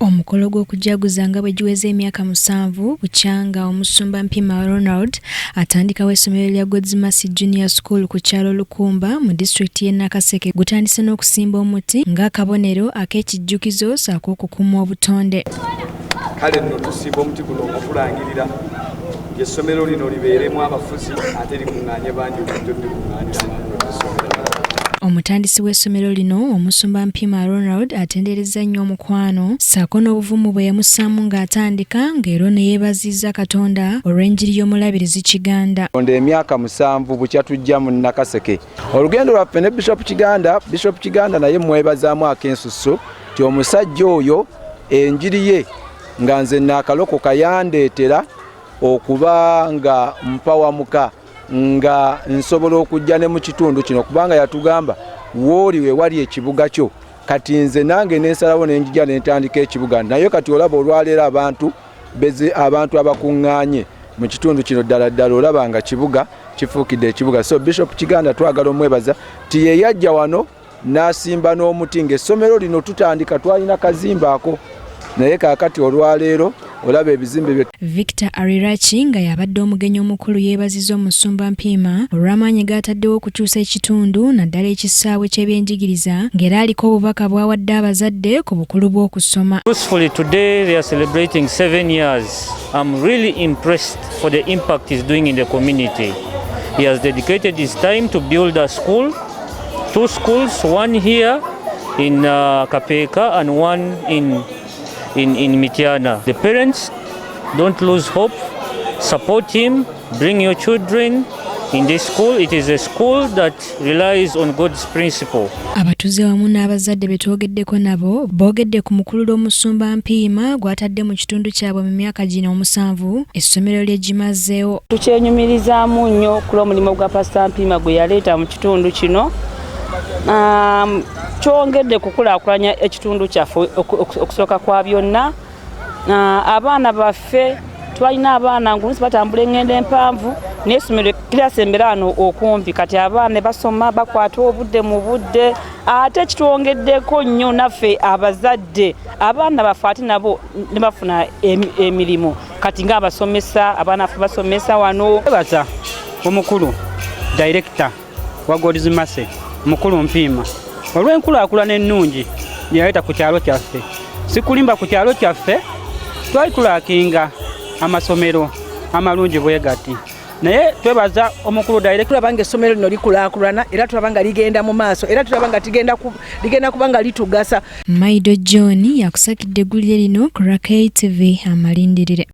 Omukolo gw'okujaguza nga bwe giweze emyaka 7 bukyanga Omusumba Mpiima Ronald atandikawo essomero lya God's Junior School ku kyalo Lukumba mu disitrikiti y'e Nakaseke gutandise n'okusimba omuti ng'akabonero ak'ekijjukizo ssaako okukuuma obutonde. Kale nno tusimba omuti guno okulangirira essomero lino libeeremu abafuzi ate likuŋŋaanye bangi obulijjo likuŋŋaanira essomero. Omutandisi w'essomero lino Omusumba Mpiima Ronald atenderezza nnyo omukwano ssaako n'obuvumu bwe yamussaamu ng'atandika ng'ero ne yeebazizza Katonda olw'enjiri y'Omulabirizi Kiganda. Emyaka 7 bukya tujja mu Nakaseke. Olugendo lwaffe ne Bishop Kiganda naye mwebazaamu ak'ensusso ti omusajja oyo enjiri ye nga nze naakalokoka yandeetera okuba nga mpawamuka nga nsobola okujja ne mu kitundu kino kubanga yatugamba wooliwe wali ekibuga kyo kati nze nange nensalawo nenjija nentandika ekibuga naye kati olaba olwaleero abantu abakuŋŋaanye mu kitundu kino ddala olaba nga kibuga kifuukidde ekibuga. So Bishop Kiganda twagala omwebaza ti ye yajja wano n'asimba n'omuti ng'essomero lino tutandika twalina kazimba ako naye kaakati olwaleero olaba ebizimbe bye. Victor Arirachi nga yabadde omugenyi omukulu yeebazizza Omusumba Mpiima olw'amaanyi g'ataddewo okukyusa ekitundu naddala ekisaawe ky'ebyenjigiriza ng'era aliko obubaka bw'awadde abazadde ku bukulu bw'okusoma. Truthfully, today they are celebrating 7 years. I'm really impressed for the impact he's doing in the community. He has dedicated his time to build a school, 2 schools, one here in Kapeka and one in Mitiana. The parents, don't lose hope, support him, bring your children in this school. It is a school that relies on God's principle. Abatuze wamu n'abazadde betwogeddeko nabo boogedde ku mukulu Omusumba Mpiima gw'atadde mu kitundu kyabwe mu myaka gino 7 essomero lye gimazeewo. Tukyenyumirizaamu nnyo ku lw'omulimu gwa Pastor Mpiima gwe yaleeta mu kitundu kino. Kyongedde kukulaakulanya ekitundu kyaffe okusooka kwa byonna. Abaana baffe twalina abaana ngulusi batambula engendo empanvu n'essomero kirasembera wano okumpi kati abaana basoma bakwata obudde mu budde ate kitwongeddeko nnyo naffe abazadde abaana baffe ate nabo ne bafuna emirimu kati ng'abasomesa abaana ffe basomesa wano. Baza omukulu director wa God's Mercy mukulu Mpiima olw'enkulaakulana ennungi yaleeta ku kyalo kyaffe. Sikulimba ku kyalo kyaffe twali tulaakinga amasomero amalungi bwe gati naye twebaza omukulu director. Tulaba nga essomero lino likulaakulana era tulaba nga ligenda mu maaso era tulaba nga ligenda kuba nga litugasa. Maido John yakusakidde eggulire lino ku Rakei TV amalindire.